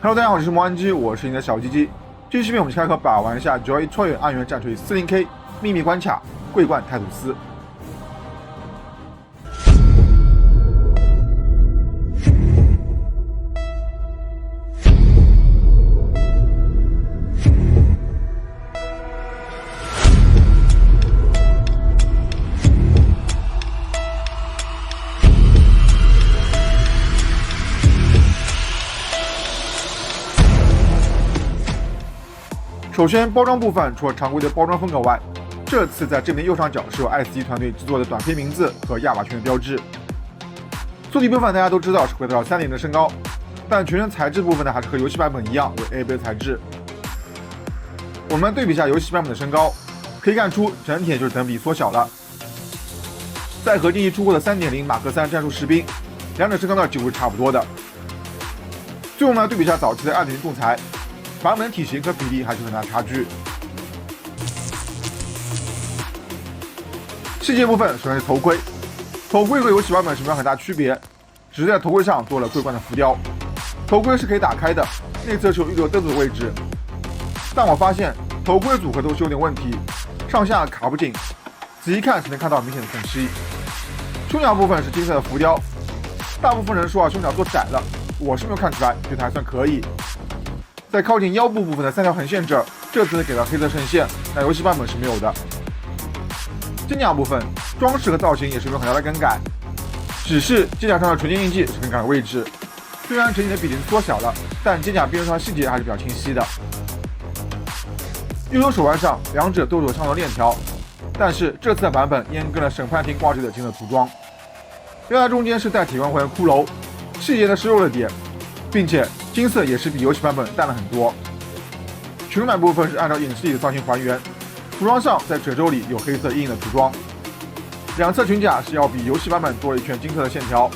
Hello， 大家好，我是魔安基，我是你的小鸡鸡。这期视频我们开口把玩一下 Joy 超越暗源战锤 40K 秘密关卡桂冠泰吐司。首先，包装部分除了常规的包装风格外，这次在正面右上角是有爱斯基团队制作的短片名字和亚马逊的标志。座底部分大家都知道是回到3.0的身高，但全身材质部分呢还是和游戏版本一样为 A 杯材质。我们对比一下游戏版本的身高，可以看出整体就是等比缩小了。在和近期出过的3.0马克3战术士兵，两者身高呢几乎是差不多的。最后我们来对比一下早期的2.0仲裁。版本体型和比例还是有很大差距。细节部分，首先是头盔，头盔和游戏版本是没有很大区别，只是在头盔上做了桂冠的浮雕。头盔是可以打开的，内侧是有预留灯组的位置。但我发现头盔的组合都是有点问题，上下卡不紧，仔细看才能看到明显的空隙。胸甲部分是金色的浮雕，大部分人说胸甲做窄了，我是没有看出来，觉得还算可以。在靠近腰部部分的3条横线这儿，这次给了黑色衬线，但游戏版本是没有的。肩甲部分装饰和造型也是没有很大的更改，只是肩甲上的纯金印记是更改了位置。虽然整体的比例缩小了，但肩甲边上细节还是比较清晰的。右手手腕上两者都有相同的链条，但是这次的版本阉割了审判庭挂坠的金色涂装。腰带中间是带铁光环的骷髅，细节呢是弱了点，并且金色也是比游戏版本淡了很多。裙摆部分是按照影视里的造型还原，涂装上在褶皱里有黑色阴影的涂装。两侧裙甲是要比游戏版本多了一圈金色的线条，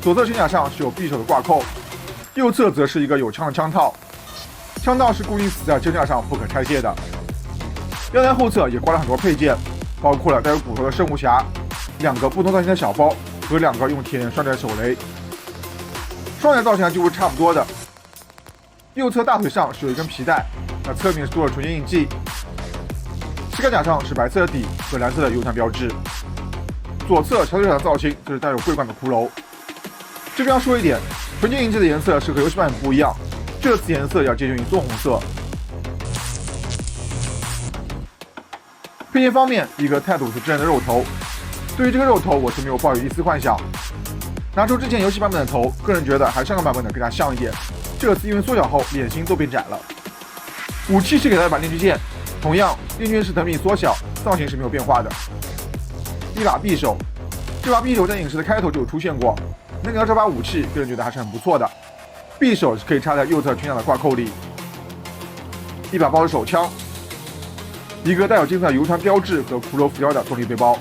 左侧裙甲上是有匕首的挂扣，右侧则是一个有枪的枪套，枪套是固定死在支架上不可拆卸的。腰带后侧也挂了很多配件，包括了带有骨头的生物匣、2个不同造型的小包和2个用铁链拴着的手雷。双脚造型几乎差不多的，右侧大腿上是有一根皮带，那侧面是做了纯金印记。膝盖甲上是白色的底和蓝色的油墙标志。左侧小腿甲的造型就是带有桂冠的骷髅。这边要说一点，纯金印记的颜色是和游戏版本不一样，这次颜色要接近于棕红色。配件方面，一个泰吐司真人的肉头，对于这个肉头我是没有抱有一丝幻想。拿出之前游戏版本的头，个人觉得还是上个版本的更加像一点。这次因为缩小后脸型都变窄了。武器是给了一把链锯剑，同样链锯是等比缩小，造型是没有变化的。一把匕首，这把匕首在影视的开头就有出现过，能给到这把武器，个人觉得还是很不错的。匕首是可以插在右侧裙甲的挂扣里。一把抱着手枪，一个带有金色游船标志和骷髅浮雕的动力背包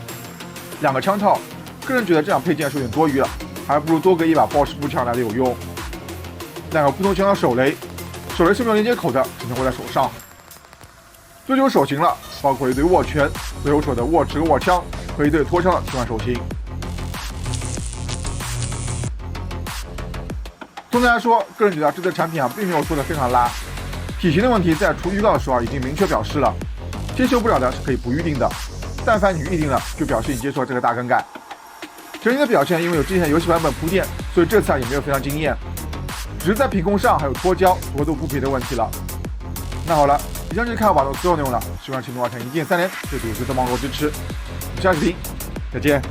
，2个枪套，个人觉得这样配件是有点多余了。还不如多给一把爆石步枪来的有用。2个不同型的手雷，手雷是没有连接口的，只能握在手上。最后手型了，包括一对握拳、左右手的握持和握枪，和一对拖枪的替换手型。总的来说，个人觉得这次产品并没有做得非常拉。体型的问题在出预告的时候已经明确表示了，接受不了的是可以不预定的，但凡你预定了，就表示你接受了这个大更改。整体的表现因为有之前游戏版本铺垫，所以这次也没有非常惊艳，只是在品控上还有脱胶、薄度不匹的问题了。那好了，以上就是看网络所有内容了，希望请诺尔成1键3连对吐司的网络支持。我们下视频再见。